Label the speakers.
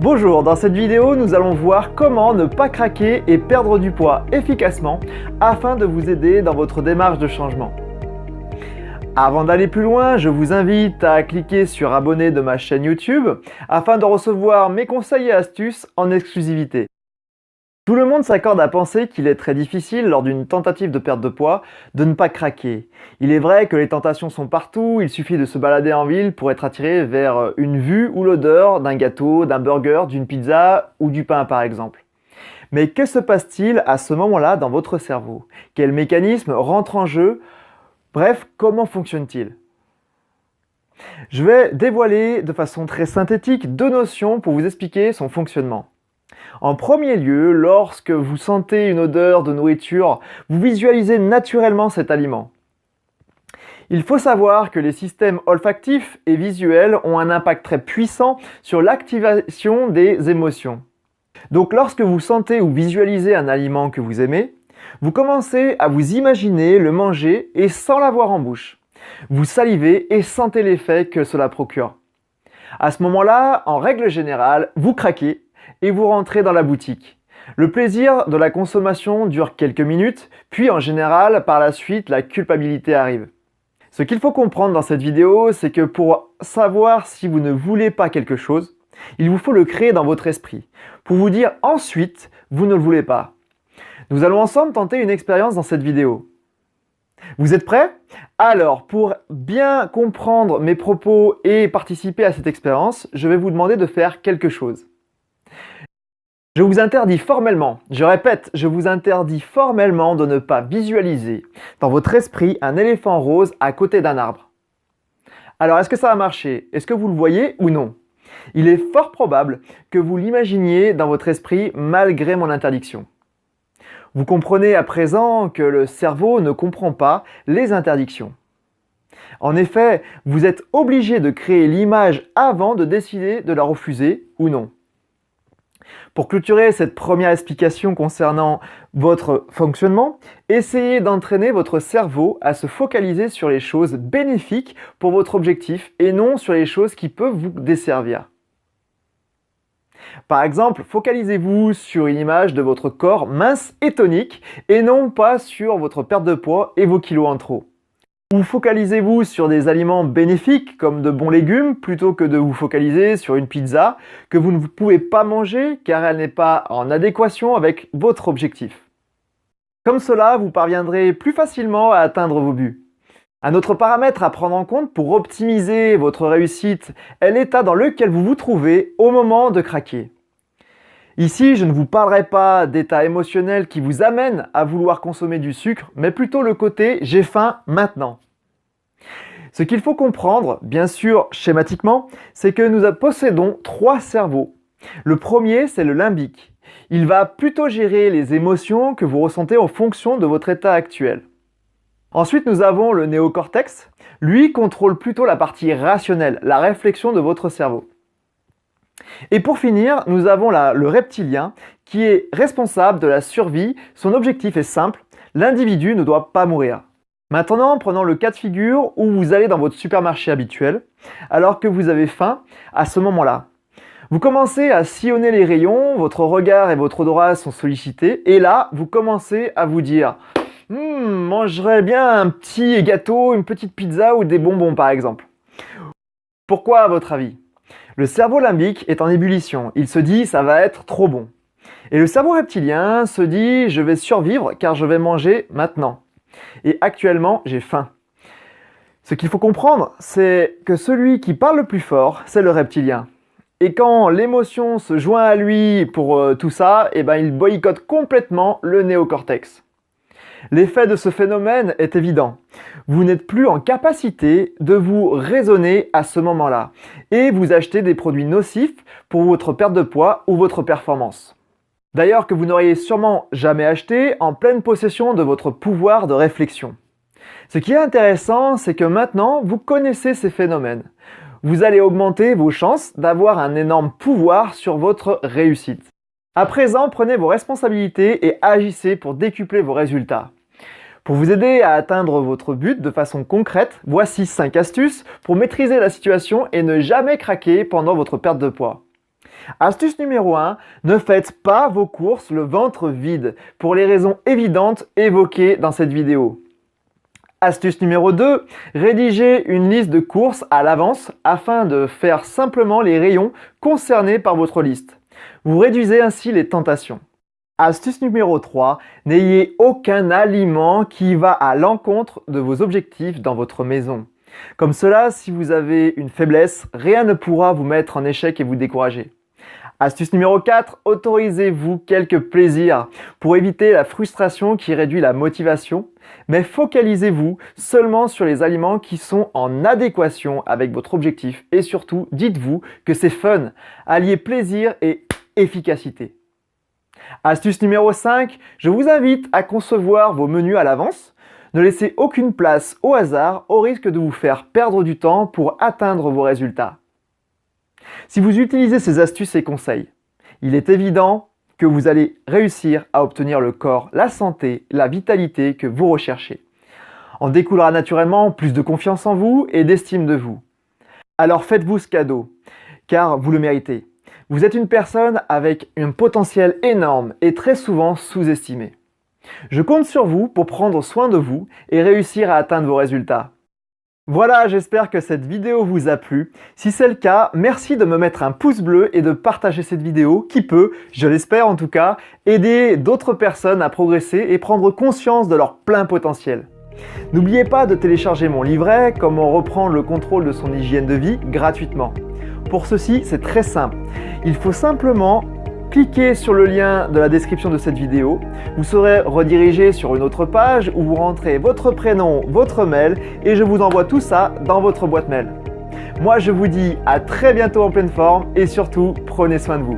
Speaker 1: Bonjour, dans cette vidéo, nous allons voir comment ne pas craquer et perdre du poids efficacement afin de vous aider dans votre démarche de changement. Avant d'aller plus loin, je vous invite à cliquer sur abonner de ma chaîne YouTube afin de recevoir mes conseils et astuces en exclusivité. Tout le monde s'accorde à penser qu'il est très difficile lors d'une tentative de perte de poids de ne pas craquer. Il est vrai que les tentations sont partout, il suffit de se balader en ville pour être attiré vers une vue ou l'odeur d'un gâteau, d'un burger, d'une pizza ou du pain par exemple. Mais que se passe-t-il à ce moment-là dans votre cerveau? Quel mécanisme rentre en jeu? Bref, comment fonctionne-t-il? Je vais dévoiler de façon très synthétique deux notions pour vous expliquer son fonctionnement. En premier lieu, lorsque vous sentez une odeur de nourriture, vous visualisez naturellement cet aliment. Il faut savoir que les systèmes olfactifs et visuels ont un impact très puissant sur l'activation des émotions. Donc lorsque vous sentez ou visualisez un aliment que vous aimez, vous commencez à vous imaginer le manger et sans l'avoir en bouche. Vous salivez et sentez l'effet que cela procure. À ce moment-là, en règle générale, vous craquez et vous rentrez dans la boutique. Le plaisir de la consommation dure quelques minutes, puis en général, par la suite, la culpabilité arrive. Ce qu'il faut comprendre dans cette vidéo, c'est que pour savoir si vous ne voulez pas quelque chose, il vous faut le créer dans votre esprit, pour vous dire ensuite, vous ne le voulez pas. Nous allons ensemble tenter une expérience dans cette vidéo. Vous êtes prêts? Alors, pour bien comprendre mes propos et participer à cette expérience, je vais vous demander de faire quelque chose. Je vous interdis formellement, je répète, je vous interdis formellement de ne pas visualiser dans votre esprit un éléphant rose à côté d'un arbre. Alors, est-ce que ça va marcher? Est-ce que vous le voyez ou non? Il est fort probable que vous l'imaginiez dans votre esprit malgré mon interdiction. Vous comprenez à présent que le cerveau ne comprend pas les interdictions. En effet, vous êtes obligé de créer l'image avant de décider de la refuser ou non. Pour clôturer cette première explication concernant votre fonctionnement, essayez d'entraîner votre cerveau à se focaliser sur les choses bénéfiques pour votre objectif et non sur les choses qui peuvent vous desservir. Par exemple, focalisez-vous sur une image de votre corps mince et tonique et non pas sur votre perte de poids et vos kilos en trop. Ou focalisez-vous sur des aliments bénéfiques comme de bons légumes plutôt que de vous focaliser sur une pizza que vous ne pouvez pas manger car elle n'est pas en adéquation avec votre objectif. Comme cela, vous parviendrez plus facilement à atteindre vos buts. Un autre paramètre à prendre en compte pour optimiser votre réussite est l'état dans lequel vous vous trouvez au moment de craquer. Ici, je ne vous parlerai pas d'état émotionnel qui vous amène à vouloir consommer du sucre, mais plutôt le côté « j'ai faim maintenant ». Ce qu'il faut comprendre, bien sûr schématiquement, c'est que nous possédons trois cerveaux. Le premier, c'est le limbique. Il va plutôt gérer les émotions que vous ressentez en fonction de votre état actuel. Ensuite, nous avons le néocortex. Lui contrôle plutôt la partie rationnelle, la réflexion de votre cerveau. Et pour finir, nous avons le reptilien qui est responsable de la survie. Son objectif est simple, l'individu ne doit pas mourir. Maintenant, prenons le cas de figure où vous allez dans votre supermarché habituel, alors que vous avez faim à ce moment-là. Vous commencez à sillonner les rayons, votre regard et votre odorat sont sollicités, et là, vous commencez à vous dire « mangerais bien un petit gâteau, une petite pizza ou des bonbons par exemple ». Pourquoi à votre avis? Le cerveau limbique est en ébullition, il se dit « ça va être trop bon ». Et le cerveau reptilien se dit « je vais survivre car je vais manger maintenant ». Et actuellement, j'ai faim. Ce qu'il faut comprendre, c'est que celui qui parle le plus fort, c'est le reptilien. Et quand l'émotion se joint à lui pour tout ça, il boycotte complètement le néocortex. L'effet de ce phénomène est évident. Vous n'êtes plus en capacité de vous raisonner à ce moment-là et vous achetez des produits nocifs pour votre perte de poids ou votre performance. D'ailleurs que vous n'auriez sûrement jamais acheté en pleine possession de votre pouvoir de réflexion. Ce qui est intéressant, c'est que maintenant, vous connaissez ces phénomènes. Vous allez augmenter vos chances d'avoir un énorme pouvoir sur votre réussite. À présent, prenez vos responsabilités et agissez pour décupler vos résultats. Pour vous aider à atteindre votre but de façon concrète, voici 5 astuces pour maîtriser la situation et ne jamais craquer pendant votre perte de poids. Astuce numéro 1, ne faites pas vos courses le ventre vide, pour les raisons évidentes évoquées dans cette vidéo. Astuce numéro 2, rédigez une liste de courses à l'avance afin de faire simplement les rayons concernés par votre liste. Vous réduisez ainsi les tentations. Astuce numéro 3, n'ayez aucun aliment qui va à l'encontre de vos objectifs dans votre maison. Comme cela, si vous avez une faiblesse, rien ne pourra vous mettre en échec et vous décourager. Astuce numéro 4, autorisez-vous quelques plaisirs pour éviter la frustration qui réduit la motivation, mais focalisez-vous seulement sur les aliments qui sont en adéquation avec votre objectif et surtout, dites-vous que c'est fun, alliez plaisir et efficacité. Astuce numéro 5, je vous invite à concevoir vos menus à l'avance. Ne laissez aucune place au hasard au risque de vous faire perdre du temps pour atteindre vos résultats. Si vous utilisez ces astuces et conseils, il est évident que vous allez réussir à obtenir le corps, la santé, la vitalité que vous recherchez. En découlera naturellement plus de confiance en vous et d'estime de vous. Alors faites-vous ce cadeau, car vous le méritez. Vous êtes une personne avec un potentiel énorme et très souvent sous-estimé. Je compte sur vous pour prendre soin de vous et réussir à atteindre vos résultats. Voilà, j'espère que cette vidéo vous a plu. Si c'est le cas, merci de me mettre un pouce bleu et de partager cette vidéo qui peut, je l'espère en tout cas, aider d'autres personnes à progresser et prendre conscience de leur plein potentiel. N'oubliez pas de télécharger mon livret « Comment reprendre le contrôle de son hygiène de vie » gratuitement. Pour ceci, c'est très simple. Il faut simplement cliquez sur le lien de la description de cette vidéo. Vous serez redirigé sur une autre page où vous rentrez votre prénom, votre mail et je vous envoie tout ça dans votre boîte mail. Moi, je vous dis à très bientôt en pleine forme et surtout, prenez soin de vous.